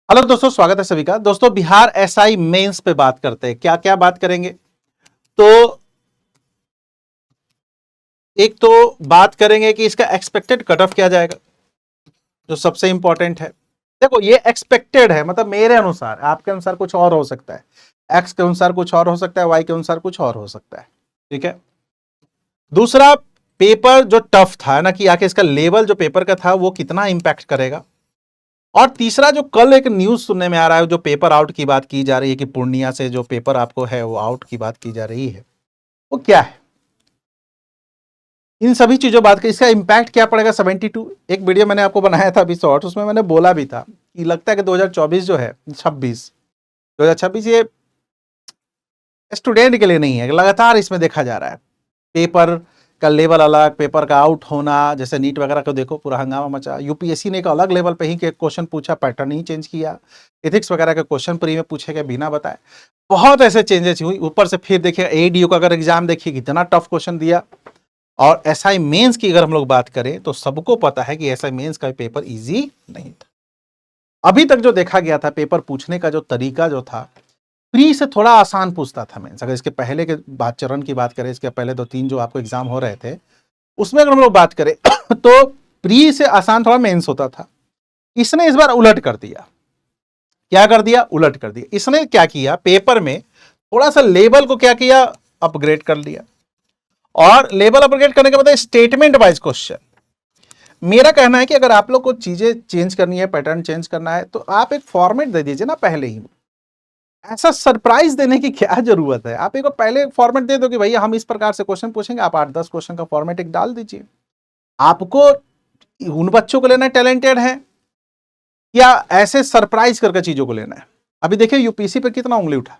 Hello दोस्तों, स्वागत है सभी का। दोस्तों, बिहार एसआई मेंस पे बात करते हैं। क्या क्या बात करेंगे? तो एक तो बात करेंगे कि इसका एक्सपेक्टेड कट ऑफ क्या जाएगा, जो सबसे इंपॉर्टेंट है। देखो, ये एक्सपेक्टेड है, मतलब मेरे अनुसार, आपके अनुसार कुछ और हो सकता है, एक्स के अनुसार कुछ और हो सकता है, वाई के अनुसार कुछ और हो सकता है। ठीक है। दूसरा, पेपर जो टफ था ना, कि आके इसका लेवल जो पेपर का था वो कितना इंपैक्ट करेगा। और तीसरा, जो कल एक न्यूज सुनने में आ रहा है, जो पेपर आउट की बात की जा रही है कि पूर्णिया से जो पेपर आपको है वो आउट की बात की जा रही है, वो क्या है। इन सभी चीजों बात की, इसका इंपैक्ट क्या पड़ेगा। 72 एक वीडियो मैंने आपको बनाया था अभी शॉर्ट, उसमें मैंने बोला भी था कि लगता है कि 2024 जो है 26 2026 ये स्टूडेंट के लिए नहीं है। लगातार इसमें देखा जा रहा है पेपर का लेवल अलग, पेपर का आउट होना। जैसे नीट वगैरह को देखो, पूरा हंगामा मचा। यूपीएससी ने एक अलग लेवल पे ही क्वेश्चन पूछा, पैटर्न ही चेंज किया। एथिक्स वगैरह के क्वेश्चन प्री में पूछे गए बिना बताए। बहुत ऐसे चेंजेस हुई। ऊपर से फिर देखिए एडीओ का अगर एग्जाम देखिए, कितना टफ क्वेश्चन दिया। और एसआई मेंस की अगर हम लोग बात करें तो सबको पता है कि एसआई मेंस का पेपर इजी नहीं था। अभी तक जो देखा गया था, पेपर पूछने का जो तरीका जो था, प्री से थोड़ा आसान पूछता था मेंस। अगर इसके पहले के बात चरण की बात करें, इसके पहले 2-3 जो आपको एग्जाम हो रहे थे, उसमें अगर हम लोग बात करें तो प्री से आसान थोड़ा मेंस होता था। इसने इस बार उलट कर दिया। क्या कर दिया? उलट कर दिया। इसने क्या किया, पेपर में थोड़ा सा लेवल को क्या किया, अपग्रेड कर लिया। और लेवल अपग्रेड करने के बाद स्टेटमेंट वाइज क्वेश्चन। मेरा कहना है कि अगर आप लोग को चीजें चेंज करनी है, पैटर्न चेंज करना है, तो आप एक फॉर्मेट दे दीजिए ना पहले ही। ऐसा सरप्राइज देने की क्या जरूरत है। आप एक पहले फॉर्मेट दे दो कि भैया हम इस प्रकार से क्वेश्चन पूछेंगे, आप 8-10 क्वेश्चन का फॉर्मेट एक डाल दीजिए। आपको उन बच्चों को लेना है टैलेंटेड है, या ऐसे सरप्राइज करके चीजों को लेना है। अभी देखिए यूपीएससी पे कितना उंगली उठा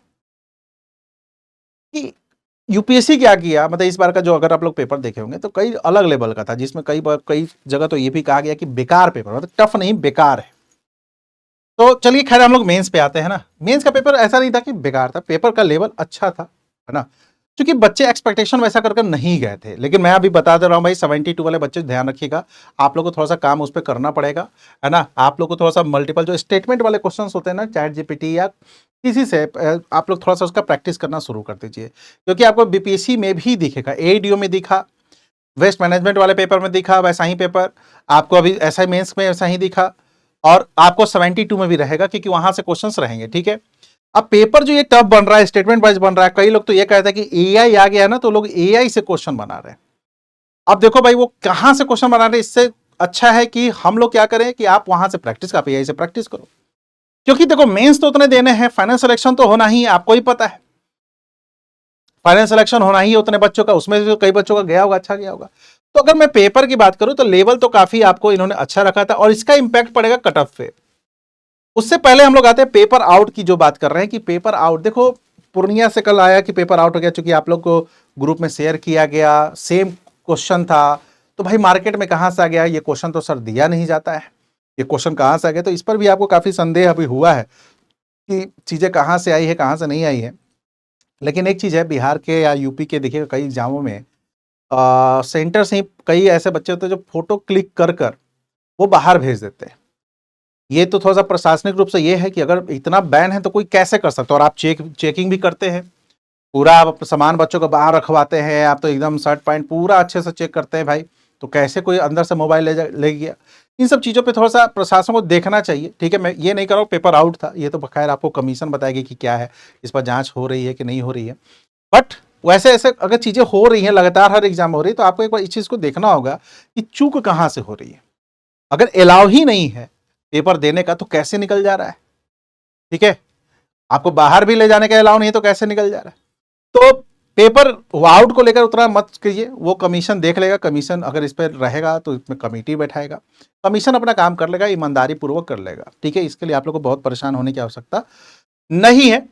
कि यूपीएससी क्या किया। मतलब इस बार का जो अगर आप लोग पेपर देखे होंगे तो कई अलग लेवल का था, जिसमें कई जगह तो ये भी कहा गया कि बेकार पेपर, मतलब टफ नहीं बेकार है। तो चलिए खैर, हम लोग मेंस पे आते हैं ना। मेंस का पेपर ऐसा नहीं था कि बेकार था, पेपर का लेवल अच्छा था, है ना। क्योंकि बच्चे एक्सपेक्टेशन वैसा करके नहीं गए थे। लेकिन मैं अभी बता दे रहा हूं भाई, 72 वाले बच्चे ध्यान रखिएगा। आप लोग को थोड़ा सा काम उस पर करना पड़ेगा, है ना। आप लोग को थोड़ा सा मल्टीपल जो स्टेटमेंट वाले क्वेश्चंस होते हैं ना, चैट जीपीटी या किसी से, आप लोग थोड़ा सा उसका प्रैक्टिस करना शुरू कर दीजिए। क्योंकि आपको बीपीएससी में भी दिखेगा, एडीओ में दिखा, वेस्ट मैनेजमेंट वाले पेपर में दिखा वैसा ही पेपर, आपको अभी एसआई मेंस में वैसा ही दिखा। और आपको 72 में भी रहेगा, क्योंकि वहां से क्वेश्चंस रहेंगे। ठीक है। अब पेपर जो ये टफ बन रहा है, स्टेटमेंट वाइज बन रहा है, कई लोग तो ये कहते हैं कि एआई आ गया है ना, तो लोग एआई से क्वेश्चन बना रहे हैं। अब देखो भाई, वो कहां से क्वेश्चन बना रहे हैं, इससे अच्छा है कि हम लोग क्या करें कि आप वहां से प्रैक्टिस, आप एआई से प्रैक्टिस करो। क्योंकि देखो, मेंस तो उतने देने हैं, फाइनल सिलेक्शन तो होना ही है, आपको ही पता है। फाइनल सिलेक्शन होना ही है उतने बच्चों का, उसमें से कई बच्चों का गया होगा, अच्छा गया होगा। तो अगर मैं पेपर की बात करूं तो लेवल तो काफी आपको इन्होंने अच्छा रखा था, और इसका इंपैक्ट पड़ेगा कट ऑफ पे। उससे पहले हम लोग आते हैं पेपर आउट की जो बात कर रहे हैं कि पेपर आउट देखो, पूर्णिया से कल आया कि पेपर आउट हो गया, चूंकि आप लोग को ग्रुप में शेयर किया गया, सेम क्वेश्चन था। तो भाई मार्केट में कहां से आ गया ये क्वेश्चन, तो सर दिया नहीं जाता है, ये क्वेश्चन कहां से आ गया। तो इस पर भी आपको काफी संदेह अभी हुआ है कि चीजें कहां से आई है, कहां से नहीं आई है। लेकिन एक चीज है, बिहार के या यूपी के देखिएगा कई एग्जामों में सेंटर से ही कई ऐसे बच्चे होते हैं जो फोटो क्लिक कर कर वो बाहर भेज देते हैं। ये तो थोड़ा सा प्रशासनिक रूप से ये है कि अगर इतना बैन है तो कोई कैसे कर सकता है। और आप चेकिंग भी करते हैं, पूरा आप सामान बच्चों को बाहर रखवाते हैं, आप तो एकदम शर्ट पैंट पूरा अच्छे से चेक करते हैं भाई। तो कैसे कोई अंदर से मोबाइल ले गया। इन सब चीज़ों पे थोड़ा सा प्रशासन को देखना चाहिए। ठीक है, मैं ये नहीं कर रहा हूँ पेपर आउट था, ये तो खैर आपको कमीशन बताएगी कि क्या है, इस पर जांच हो रही है कि नहीं हो रही है। बट वैसे ऐसे अगर चीज़ें हो रही हैं, लगातार हर एग्जाम हो रही है, तो आपको एक बार इस चीज़ को देखना होगा कि चूक कहाँ से हो रही है। अगर अलाउ ही नहीं है पेपर देने का, तो कैसे निकल जा रहा है। ठीक है, आपको बाहर भी ले जाने का अलाउ नहीं है तो कैसे निकल जा रहा है। तो पेपर आउट को लेकर उतना मत कीजिए, वो कमीशन देख लेगा। कमीशन अगर इस पर रहेगा तो इसमें कमेटी बैठाएगा, कमीशन अपना काम कर लेगा, ईमानदारी पूर्वक कर लेगा। ठीक है, इसके लिए आप लोग को बहुत परेशान होने की आवश्यकता नहीं है।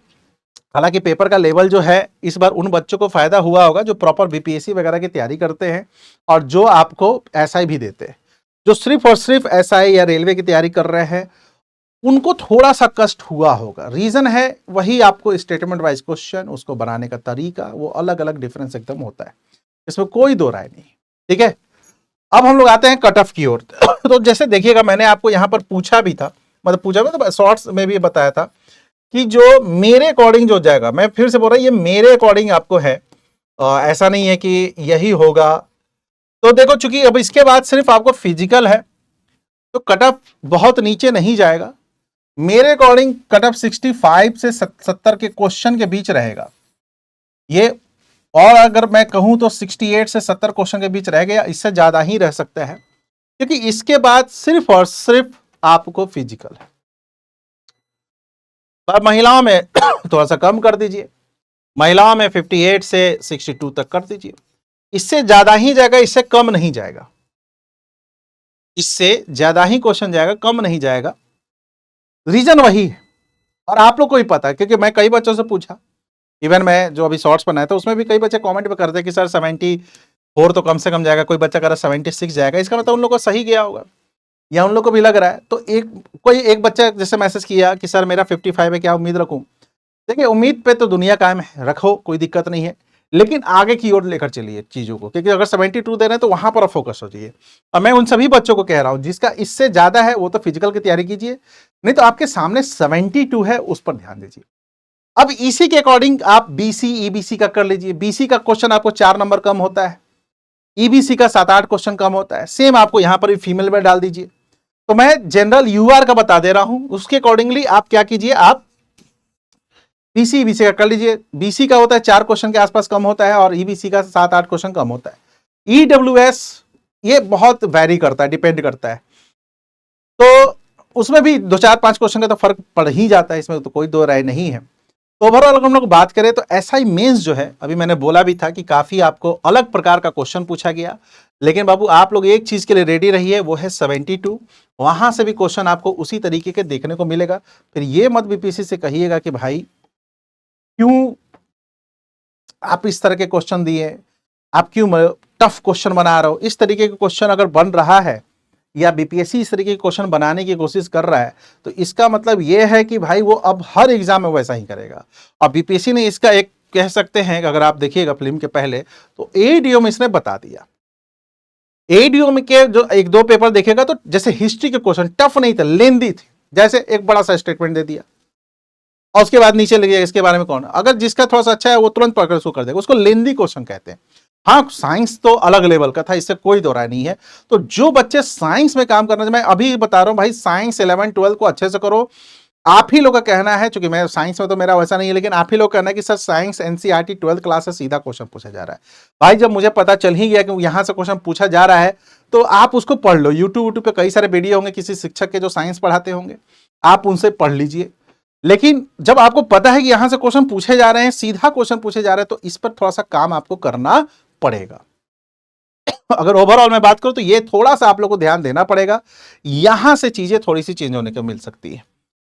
हालांकि पेपर का लेवल जो है इस बार उन बच्चों को फायदा हुआ होगा जो प्रॉपर बीपीएससी वगैरह की तैयारी करते हैं, और जो आपको एसआई भी देते हैं। जो सिर्फ और सिर्फ एसआई या रेलवे की तैयारी कर रहे हैं, उनको थोड़ा सा कष्ट हुआ होगा। रीजन है वही, आपको स्टेटमेंट वाइज क्वेश्चन, उसको बनाने का तरीका, वो अलग अलग डिफरेंस एकदम होता है, इसमें कोई दो राय नहीं। ठीक है, अब हम लोग आते हैं कट ऑफ की ओर। तो जैसे देखिएगा, मैंने आपको यहां पर पूछा भी था मतलब पूछा तो शॉर्ट्स में भी बताया था कि जो मेरे अकॉर्डिंग जो जाएगा, मैं फिर से बोल रहा हूँ ये मेरे अकॉर्डिंग आपको है, ऐसा नहीं है कि यही होगा। तो देखो चूंकि अब इसके बाद सिर्फ आपको फिजिकल है तो कट ऑफ बहुत नीचे नहीं जाएगा। मेरे अकॉर्डिंग कट ऑफ 65 से 70 के क्वेश्चन के बीच रहेगा ये, और अगर मैं कहूं तो 68 से 70 क्वेश्चन के बीच रह गया, इससे ज्यादा ही रह सकता है क्योंकि इसके बाद सिर्फ और सिर्फ आपको फिजिकल है। पर महिलाओं में थोड़ा सा कम कर दीजिए, महिलाओं में 58 से 62 तक कर दीजिए, इससे ज्यादा ही जाएगा, इससे कम नहीं जाएगा, इससे ज्यादा ही क्वेश्चन जाएगा, कम नहीं जाएगा। रीजन वही है और आप लोग को ही पता है क्योंकि मैं कई बच्चों से पूछा, इवन मैं जो अभी शॉर्ट्स बनाया था उसमें भी कई बच्चे कमेंट पे करते कि सर 74 तो कम से कम जाएगा, कोई बच्चा कह रहा 76 जाएगा, इसका मतलब उन लोगों को सही गया होगा या उन लोग को भी लग रहा है। तो कोई एक बच्चा जैसे मैसेज किया कि सर मेरा 55 है, क्या उम्मीद रखूं? देखिए उम्मीद पे तो दुनिया कायम है, रखो, कोई दिक्कत नहीं है, लेकिन आगे की ओर लेकर चलिए चीजों को, क्योंकि अगर 72 दे रहे हैं तो वहां पर फोकस हो जाइए। और मैं उन सभी बच्चों को कह रहा हूं जिसका इससे ज्यादा है वो तो फिजिकल की तैयारी कीजिए, नहीं तो आपके सामने 72 है उस पर ध्यान दीजिए। अब इसी के अकॉर्डिंग आप बीसी ईबीसी का कर लीजिए। बीसी का क्वेश्चन आपको 4 नंबर कम होता है, ईबीसी का 7-8 क्वेश्चन कम होता है, सेम आपको यहां पर भी फीमेल में डाल दीजिए। तो मैं जनरल यूआर का बता दे रहा हूं, उसके अकॉर्डिंगली आप क्या कीजिए, आप बीसी ईबीसी का कर लीजिए। बीसी का होता है 4 क्वेश्चन के आसपास कम होता है और ईबीसी का 7-8 क्वेश्चन कम होता है। ईडब्ल्यूएस ये बहुत वैरी करता है, डिपेंड करता है, तो उसमें भी 2-4-5 क्वेश्चन का तो फर्क पड़ ही जाता है, इसमें तो कोई दो राय नहीं है। तो ओवरऑल अगर हम लोग बात करें तो एसआई मेंस जो है, अभी मैंने बोला भी था कि काफी आपको अलग प्रकार का क्वेश्चन पूछा गया, लेकिन बाबू आप लोग एक चीज के लिए रेडी रहिए, वो है 72, वहां से भी क्वेश्चन आपको उसी तरीके के देखने को मिलेगा। फिर ये मत बीपीएससी से कहिएगा कि भाई क्यों आप इस तरह के क्वेश्चन दिए, आप क्यों टफ क्वेश्चन बना रहे हो। इस तरीके के क्वेश्चन अगर बन रहा है या बीपीएससी इस तरीके के क्वेश्चन बनाने की कोशिश कर रहा है तो इसका मतलब यह है कि भाई वो अब हर एग्जाम में वैसा ही करेगा। और बीपीएससी ने इसका एक कह सकते हैं कि अगर आप देखिएगा फिल्म के पहले तो एडीओ में इसने बता दिया, एडीओ में के जो 1-2 पेपर देखेगा तो जैसे हिस्ट्री के क्वेश्चन टफ नहीं थे, लेंदी थे, जैसे एक बड़ा सा स्टेटमेंट दे दिया और उसके बाद नीचे लिखिए इसके बारे में कौन, अगर जिसका थोड़ा सा अच्छा है वो तुरंत पकड़ उसको कर देगा, उसको लेंदी क्वेश्चन कहते हैं। हाँ साइंस तो अलग लेवल का था, इससे कोई दो राय नहीं है। तो जो बच्चे साइंस में काम करना, मैं अभी बता रहा हूं भाई साइंस 11-12 को अच्छे से करो। आप ही लोग का कहना है, चूंकि मैं साइंस में तो मेरा वैसा नहीं है, लेकिन आप ही लोग कहना है कि sir science NCERT 12th class से सीधा क्वेश्चन पूछा जा रहा है। भाई जब मुझे पता चल ही गया कि यहां से क्वेश्चन पूछा जा रहा है तो आप उसको पढ़ लो, यूट्यूब पे कई सारे वीडियो होंगे किसी शिक्षक के जो साइंस पढ़ाते होंगे, आप उनसे पढ़ लीजिए। लेकिन जब आपको पता है कि यहां से क्वेश्चन पूछे जा रहे हैं, सीधा क्वेश्चन पूछे जा रहे हैं, तो इस पर थोड़ा सा काम आपको करना पड़ेगा। अगर ओवरऑल मैं बात करूं तो ये थोड़ा सा आप लोग को ध्यान देना पड़ेगा, यहां से चीजें थोड़ी सी चेंज होने को मिल सकती है।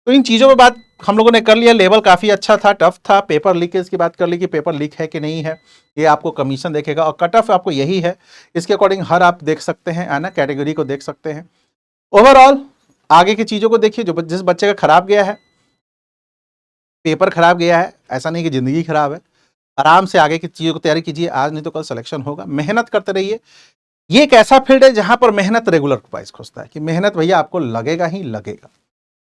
तो इन चीजों में बात हम लोगों ने कर लिया। लेवल काफी अच्छा था, टफ था। पेपर लीकेज की बात कर ली कि पेपर लीक है कि नहीं है, ये आपको कमीशन देखेगा। और कट ऑफ आपको यही है, इसके अकॉर्डिंग हर आप देख सकते हैं, है ना, कैटेगरी को देख सकते हैं। ओवरऑल आगे की चीजों को देखिए, जो जिस बच्चे का खराब गया है, पेपर खराब गया है, ऐसा नहीं कि जिंदगी खराब है, आराम से आगे की चीजों को तैयारी कीजिए, आज नहीं तो कल सिलेक्शन होगा। मेहनत करते रहिए। ये एक ऐसा फील्ड है जहां पर मेहनत रेगुलर प्राइस खोजता है कि मेहनत भैया आपको लगेगा ही लगेगा।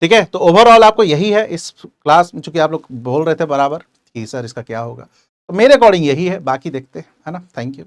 ठीक है, तो ओवरऑल आपको यही है इस क्लास में, चूंकि आप लोग बोल रहे थे बराबर कि सर इसका क्या होगा, तो मेरे अकॉर्डिंग यही है, बाकी देखते हैं, है ना। Thank you.